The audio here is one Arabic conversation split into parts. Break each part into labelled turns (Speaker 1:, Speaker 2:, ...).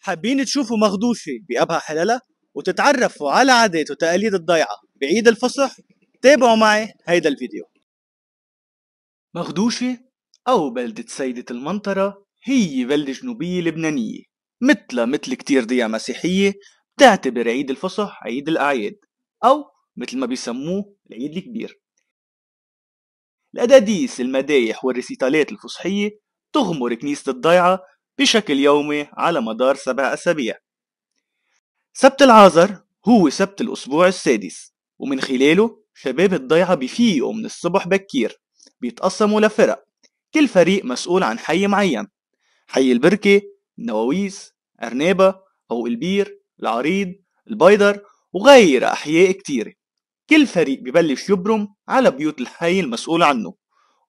Speaker 1: حابين تشوفوا مخدوشة بأبها حلالة وتتعرفوا على عادات وتقاليد الضيعة بعيد الفصح؟ تابعوا معي هيدا الفيديو. مخدوشة أو بلدة سيدة المنطرة هي بلدة جنوبية لبنانية، مثل كتير ضيعة مسيحية بتعتبر عيد الفصح عيد الأعياد، أو مثل ما بيسموه العيد الكبير. الأداديس، المدايح والريسيتالات الفصحية تغمر كنيسة الضيعة بشكل يومي على مدار 7 أسابيع. سبت العازر هو سبت الأسبوع السادس، ومن خلاله شباب الضيعة بيفيقوا من الصبح بكير، بيتقسموا لفرق، كل فريق مسؤول عن حي معين: حي البركة، النواويس، أرنابة أو البير، العريض، البيدر وغير أحياء كتيرة. كل فريق ببلش يبرم على بيوت الحي المسؤول عنه،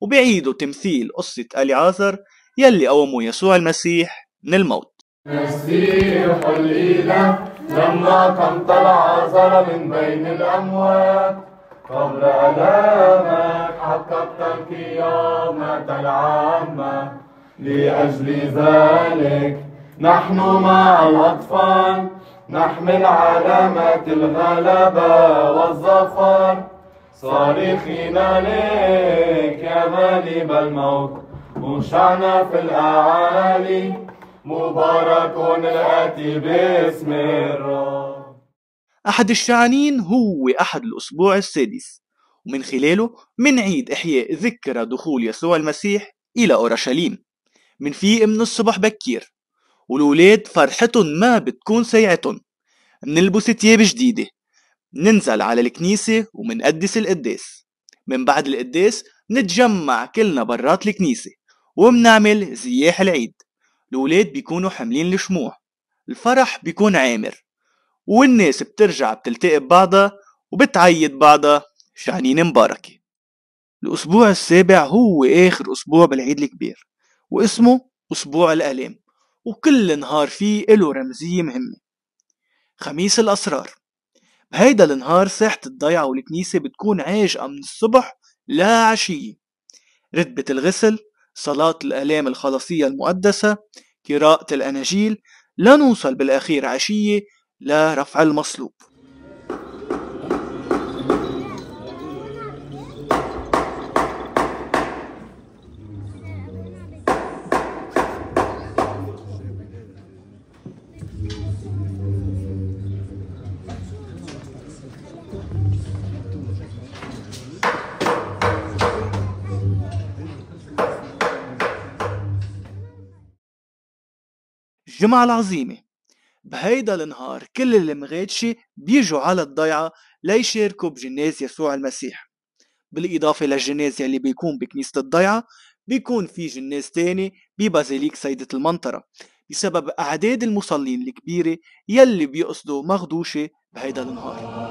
Speaker 1: وبيعيدوا تمثيل قصة أليعازر يلي قومه يسوع المسيح من الموت.
Speaker 2: مسيح الإله لما قام العازر من بين الأموات، قبل آلامك حققت القيامة العامة. لأجل ذلك نحن مع الأطفال نحمل علامة الغلبة والظفر، صارخين لك يا غالب الموت، وشعنا في الأعالي مبارك الآتي باسم الرب.
Speaker 1: أحد الشعانين هو أحد الأسبوع السادس، ومن خلاله منعيد إحياء ذكرى دخول يسوع المسيح إلى أورشليم. منفيق من الصبح بكير، والولاد فرحتهم ما بتكون سيعتهم. منلبس تياب جديدة، ننزل على الكنيسة ومنقدس القداس. من بعد القداس نتجمع كلنا برات الكنيسة ومنعمل زياح العيد. الولاد بيكونوا حاملين الشموع، الفرح بيكون عامر، والناس بترجع بتلتقي ببعضها وبتعيد بعضها شعنين مباركة. الأسبوع السابع هو آخر أسبوع بالعيد الكبير، واسمه أسبوع الآلام، وكل نهار فيه له رمزية مهمة. خميس الأسرار، بهيدا النهار ساحة الضيعة والكنيسة بتكون عاجقة من الصبح لا عشية. رتبة الغسل، صلاة الآلام الخلاصية المقدسة، قراءة الأناجيل، لنوصل بالأخير عشية لرفع المصلوب. الجمعة العظيمة، بهيدا النهار كل المغادشة بيجوا على الضيعة ليشاركوا بجناز يسوع المسيح. بالإضافة للجناز يلي بيكون بكنيسة الضيعة، بيكون في جناز تاني ببازيليك سيدة المنطرة، بسبب أعداد المصلين الكبيرة يلي بيقصدوا مخدوشة بهيدا النهار.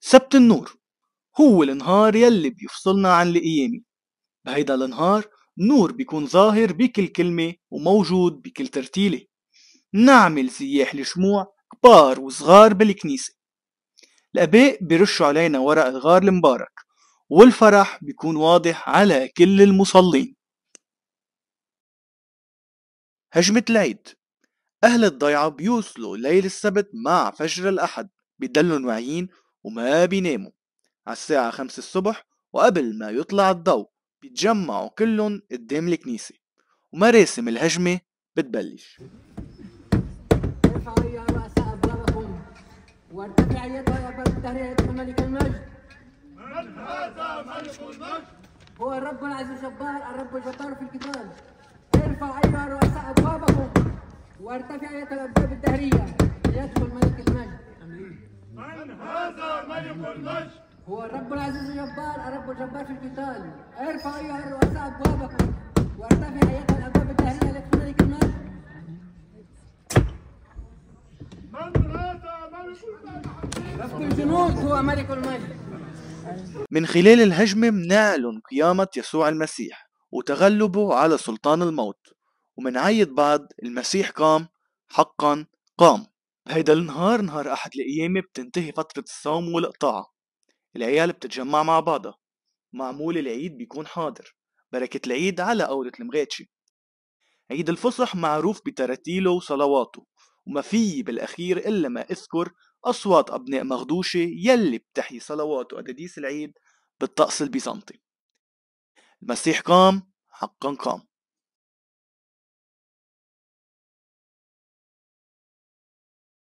Speaker 1: سبت النور هو النهار يلي بيفصلنا عن القيامة. بهيدا النهار نور بيكون ظاهر بكل كلمة وموجود بكل ترتيلة. نعمل سياح لشموع كبار وصغار بالكنيسة. الآباء بيرشوا علينا ورق الغار المبارك، والفرح بيكون واضح على كل المصلين. هجمة العيد، أهل الضيعة بيوصلوا ليل السبت مع فجر الأحد، بيضلوا واعيين وما بيناموا. على الساعة 5 الصبح وقبل ما يطلع الضوء بيتجمعوا كلهم قدام الكنيسة، ومراسم الهجمة بتبلش.
Speaker 3: ارفعوا يا رؤساء أبوابكم وارتفع يدها يا باب الدهرية ملك المجد.
Speaker 2: من هذا ملك المجد؟
Speaker 3: هو الرب العزيز الجبار، الرب الجبار في القتال. ارفعوا أيها رؤساء أبوابكم وارتفع أيتها الأبواب الدهرية ليدخل ملك المجد.
Speaker 2: من هذا ملك المجد؟
Speaker 3: هو الرب العزيز الجبار، الرب الجبار في القتال. ارفعوا أيها الرؤساء أبوابكم وارتفع أيتها الأبواب الدهرية ليدخل ملك المجد.
Speaker 2: من هذا ملك المجد؟
Speaker 3: رب الجنود هو ملك المجد.
Speaker 1: من خلال الهجمة منعلن قيامة يسوع المسيح وتغلبه على سلطان الموت، ومنعيد بعد المسيح قام، حقا قام. بهيدا النهار، نهار أحد القيامة، بتنتهي فترة الصوم والقطاعة. العيال بتتجمع مع بعضها، معمول العيد بيكون حاضر، بركة العيد على قولة المغاتشي. عيد الفصح معروف بتراتيله وصلواته، وما في بالأخير إلا ما أذكر أصوات أبناء مغدوشة يلي بتحيي صلوات وأداديس العيد بالطقس البيزنطي. المسيح قام، حقا قام.